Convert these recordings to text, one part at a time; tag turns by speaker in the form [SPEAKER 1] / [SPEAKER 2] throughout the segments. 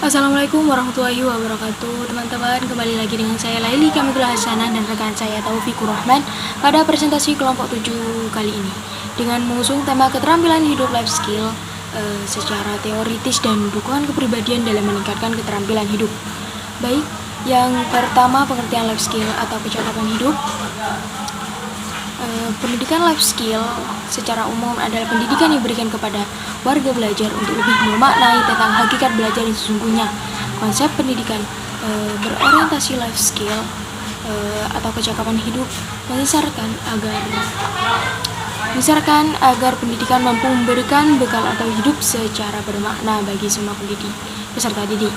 [SPEAKER 1] Assalamualaikum warahmatullahi wabarakatuh. Teman-teman, kembali lagi dengan saya Laili Kamidul Hasanah dan rekan saya Taufikur Rahman pada presentasi kelompok 7 kali ini dengan mengusung tema keterampilan hidup life skill secara teoritis dan dukungan kepribadian dalam meningkatkan keterampilan hidup. Baik, yang pertama pengertian life skill atau kecakapan hidup. Pendidikan life skill secara umum adalah pendidikan yang diberikan kepada warga belajar untuk lebih memaknai tentang hakikat belajar yang sesungguhnya. Konsep pendidikan berorientasi life skill atau kecakapan hidup mengisyaratkan agar pendidikan mampu memberikan bekal atau hidup secara bermakna bagi semua peserta didik.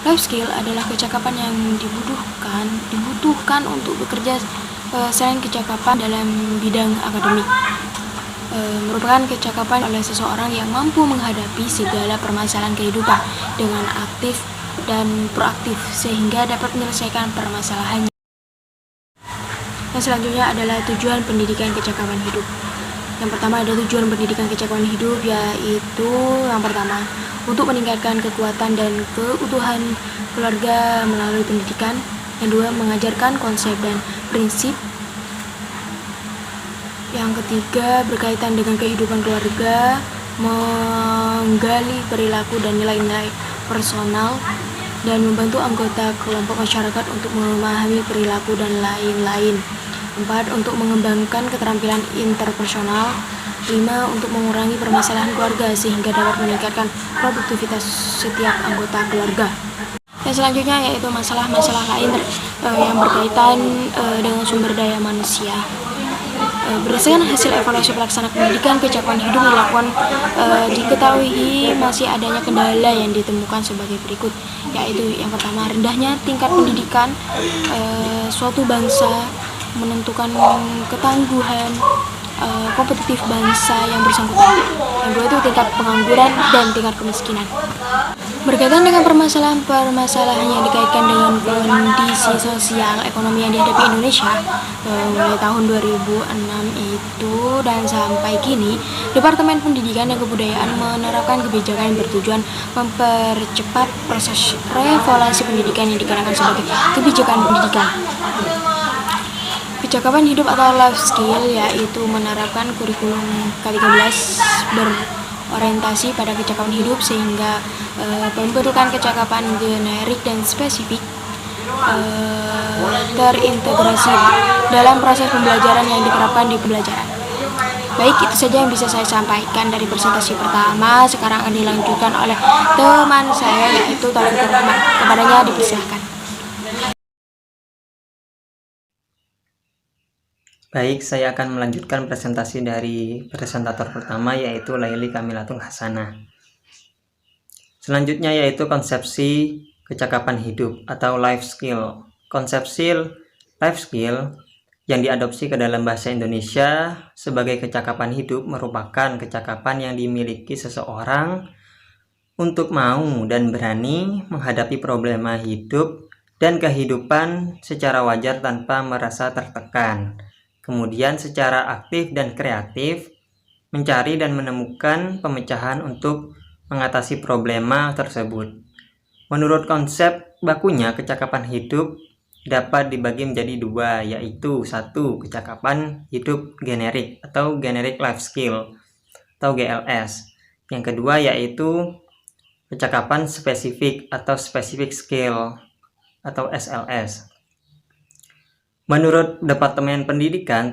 [SPEAKER 1] Life skill adalah kecakapan yang dibutuhkan untuk bekerja selain kecakapan dalam bidang akademik. Merupakan kecakapan oleh seseorang yang mampu menghadapi segala permasalahan kehidupan dengan aktif dan proaktif sehingga dapat menyelesaikan permasalahannya. Yang selanjutnya adalah tujuan pendidikan kecakapan hidup. Yang pertama ada tujuan pendidikan kecakapan hidup, yaitu yang pertama untuk meningkatkan kekuatan dan keutuhan keluarga melalui pendidikan. Yang kedua, mengajarkan konsep dan prinsip. Yang ketiga, berkaitan dengan kehidupan keluarga, menggali perilaku dan nilai-nilai personal dan membantu anggota kelompok masyarakat untuk memahami perilaku dan lain-lain. 4. Untuk mengembangkan keterampilan interpersonal. 5. Untuk mengurangi permasalahan keluarga sehingga dapat meningkatkan produktivitas setiap anggota keluarga. Yang selanjutnya yaitu masalah-masalah lain yang berkaitan dengan sumber daya manusia. Berdasarkan hasil evaluasi pelaksana pendidikan kecakapan hidup dilakukan, diketahui masih adanya kendala yang ditemukan sebagai berikut, yaitu yang pertama rendahnya tingkat pendidikan suatu bangsa, menentukan ketangguhan kompetitif bangsa yang bersangkutan. Yang kedua itu tingkat pengangguran dan tingkat kemiskinan. Berkaitan dengan permasalahan yang dikaitkan dengan kondisi sosial ekonomi yang dihadapi Indonesia mulai tahun 2006 itu dan sampai kini, Departemen Pendidikan dan Kebudayaan menerapkan kebijakan yang bertujuan mempercepat proses revaluasi pendidikan yang dikenakan sebagai kebijakan pendidikan. Kecakapan hidup atau life skill yaitu menerapkan kurikulum K13 berorientasi pada kecakapan hidup sehingga pembentukan kecakapan generik dan spesifik terintegrasi dalam proses pembelajaran yang diterapkan di pembelajaran. Baik, itu saja yang bisa saya sampaikan dari presentasi pertama. Sekarang akan dilanjutkan oleh teman saya yaitu Taufikur Rahman. Kepadanya dipersilakan.
[SPEAKER 2] Baik, saya akan melanjutkan presentasi dari presentator pertama yaitu Laili Kamilatul Hasanah. Selanjutnya yaitu konsepsi kecakapan hidup atau life skill. Konsepsi life skill yang diadopsi ke dalam bahasa Indonesia sebagai kecakapan hidup merupakan kecakapan yang dimiliki seseorang untuk mau dan berani menghadapi problema hidup dan kehidupan secara wajar tanpa merasa tertekan. Kemudian secara aktif dan kreatif mencari dan menemukan pemecahan untuk mengatasi problema tersebut. Menurut konsep bakunya, kecakapan hidup dapat dibagi menjadi dua, yaitu satu, kecakapan hidup generik atau generic life skill atau GLS. Yang kedua yaitu kecakapan spesifik atau specific skill atau SLS. Menurut Departemen Pendidikan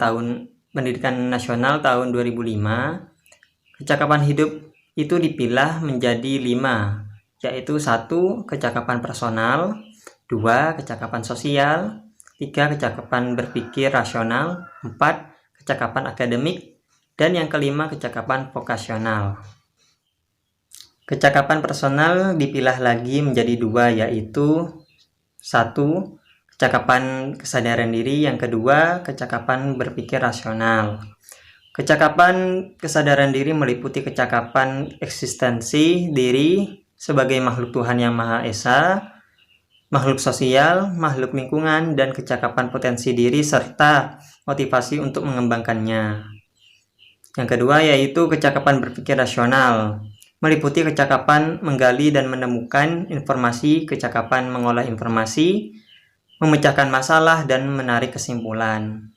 [SPEAKER 2] Nasional tahun 2005, kecakapan hidup itu dipilah menjadi 5, yaitu 1. Kecakapan personal, 2. Kecakapan sosial, 3. Kecakapan berpikir rasional, 4. Kecakapan akademik, dan yang kelima kecakapan vokasional. Kecakapan personal dipilah lagi menjadi 2, yaitu 1. Kecakapan kesadaran diri, yang kedua kecakapan berpikir rasional. Kecakapan kesadaran diri meliputi kecakapan eksistensi diri sebagai makhluk Tuhan Yang Maha Esa, makhluk sosial, makhluk lingkungan, dan kecakapan potensi diri serta motivasi untuk mengembangkannya. Yang kedua yaitu kecakapan berpikir rasional, meliputi kecakapan menggali dan menemukan informasi, kecakapan mengolah informasi, memecahkan masalah, dan menarik kesimpulan.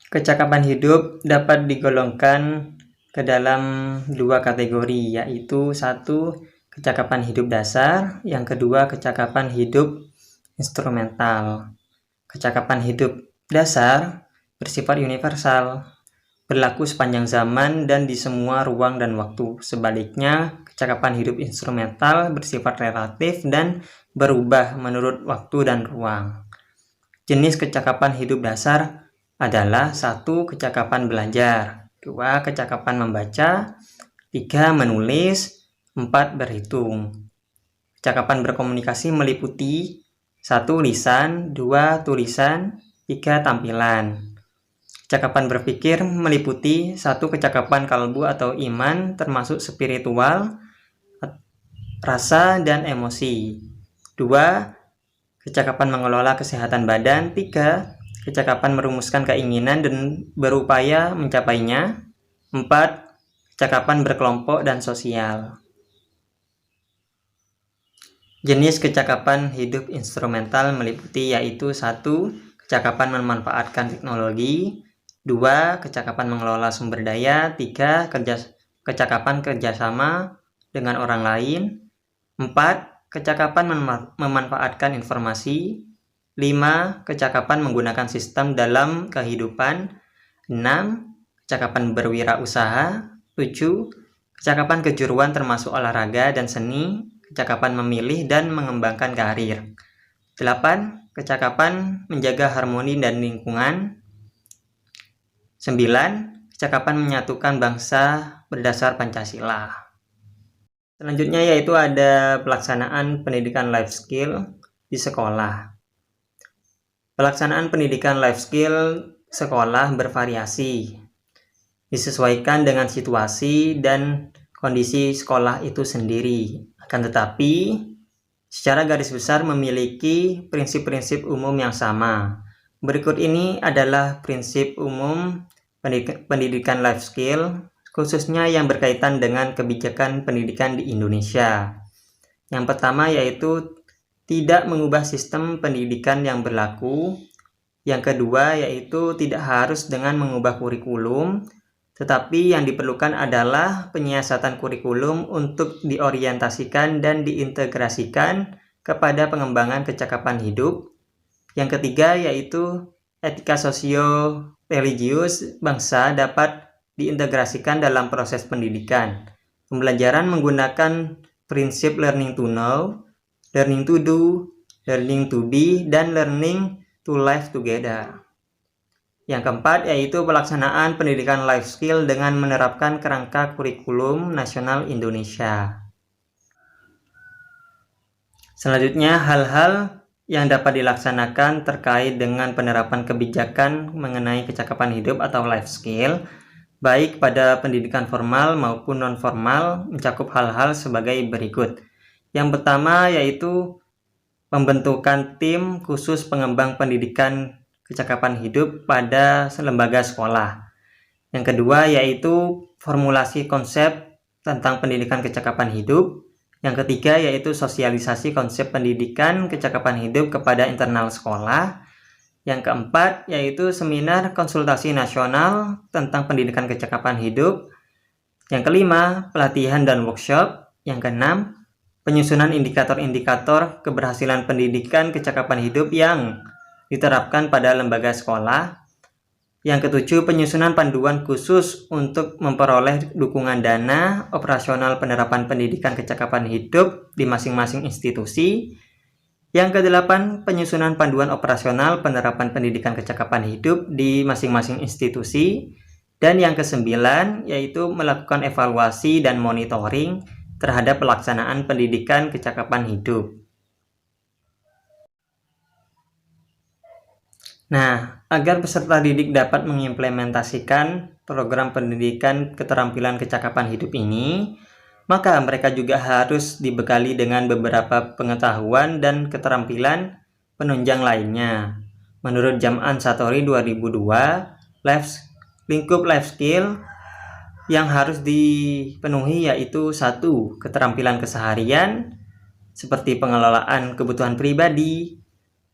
[SPEAKER 2] Kecakapan hidup dapat digolongkan ke dalam dua kategori, yaitu satu, kecakapan hidup dasar, yang kedua, kecakapan hidup instrumental. Kecakapan hidup dasar bersifat universal, berlaku sepanjang zaman dan di semua ruang dan waktu. Sebaliknya, kecakapan hidup instrumental bersifat relatif dan berubah menurut waktu dan ruang. Jenis kecakapan hidup dasar adalah 1. Kecakapan belajar, 2. Kecakapan membaca, 3. Menulis, 4. Berhitung. Kecakapan berkomunikasi meliputi 1. Lisan, 2. Tulisan, 3. Tampilan. Kecakapan berpikir meliputi 1. Kecakapan kalbu atau iman termasuk spiritual, rasa, dan emosi. 2. Kecakapan mengelola kesehatan badan. 3. Kecakapan merumuskan keinginan dan berupaya mencapainya. 4. Kecakapan berkelompok dan sosial. Jenis kecakapan hidup instrumental meliputi yaitu 1. Kecakapan memanfaatkan teknologi, 2. Kecakapan mengelola sumber daya, 3. Kecakapan kerjasama dengan orang lain, 4. Kecakapan memanfaatkan informasi, 5. Kecakapan menggunakan sistem dalam kehidupan, 6. Kecakapan berwirausaha, 7. Kecakapan kejuruan termasuk olahraga dan seni, kecakapan memilih dan mengembangkan karir, 8. Kecakapan menjaga harmoni dan lingkungan, 9. Kecakapan menyatukan bangsa berdasar Pancasila. Selanjutnya yaitu ada pelaksanaan pendidikan life skill di sekolah. Pelaksanaan pendidikan life skill sekolah bervariasi, disesuaikan dengan situasi dan kondisi sekolah itu sendiri. Akan tetapi, secara garis besar memiliki prinsip-prinsip umum yang sama. Berikut ini adalah prinsip umum pendidikan life skill, khususnya yang berkaitan dengan kebijakan pendidikan di Indonesia. Yang pertama yaitu tidak mengubah sistem pendidikan yang berlaku. Yang kedua yaitu tidak harus dengan mengubah kurikulum, tetapi yang diperlukan adalah penyiasatan kurikulum untuk diorientasikan dan diintegrasikan kepada pengembangan kecakapan hidup. Yang ketiga yaitu etika sosio-religius bangsa dapat diintegrasikan dalam proses pendidikan. Pembelajaran menggunakan prinsip learning to know, learning to do, learning to be, dan learning to live together. Yang keempat yaitu pelaksanaan pendidikan life skill dengan menerapkan kerangka kurikulum nasional Indonesia. Selanjutnya, hal-hal yang dapat dilaksanakan terkait dengan penerapan kebijakan mengenai kecakapan hidup atau life skill, baik pada pendidikan formal maupun non-formal, mencakup hal-hal sebagai berikut. Yang pertama yaitu pembentukan tim khusus pengembang pendidikan kecakapan hidup pada lembaga sekolah. Yang kedua yaitu formulasi konsep tentang pendidikan kecakapan hidup. Yang ketiga yaitu sosialisasi konsep pendidikan kecakapan hidup kepada internal sekolah. Yang keempat yaitu seminar konsultasi nasional tentang pendidikan kecakapan hidup. Yang kelima, pelatihan dan workshop. Yang keenam, penyusunan indikator-indikator keberhasilan pendidikan kecakapan hidup yang diterapkan pada lembaga sekolah. Yang ketujuh, penyusunan panduan khusus untuk memperoleh dukungan dana operasional penerapan pendidikan kecakapan hidup di masing-masing institusi. Yang kedelapan, penyusunan panduan operasional penerapan pendidikan kecakapan hidup di masing-masing institusi. Dan yang kesembilan, yaitu melakukan evaluasi dan monitoring terhadap pelaksanaan pendidikan kecakapan hidup. Nah, agar peserta didik dapat mengimplementasikan program pendidikan keterampilan kecakapan hidup ini, maka mereka juga harus dibekali dengan beberapa pengetahuan dan keterampilan penunjang lainnya. Menurut Jam'an Satori 2002, lingkup life skill yang harus dipenuhi yaitu 1. Keterampilan keseharian seperti pengelolaan kebutuhan pribadi,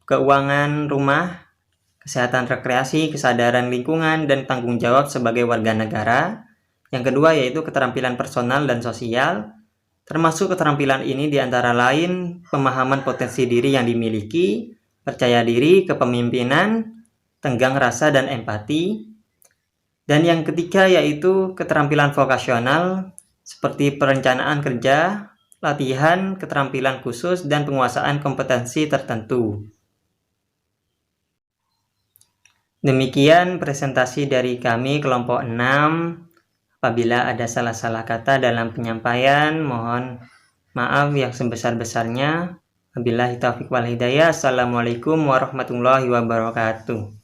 [SPEAKER 2] keuangan rumah, kesehatan rekreasi, kesadaran lingkungan, dan tanggung jawab sebagai warga negara. Yang kedua yaitu keterampilan personal dan sosial. Termasuk keterampilan ini diantara lain pemahaman potensi diri yang dimiliki, percaya diri, kepemimpinan, tenggang rasa, dan empati. Dan yang ketiga yaitu keterampilan vokasional seperti perencanaan kerja, latihan, keterampilan khusus, dan penguasaan kompetensi tertentu. Demikian presentasi dari kami kelompok 6. Apabila ada salah-salah kata dalam penyampaian, mohon maaf yang sebesar-besarnya. Wabillahi taufiq wal hidayah. Assalamualaikum warahmatullahi wabarakatuh.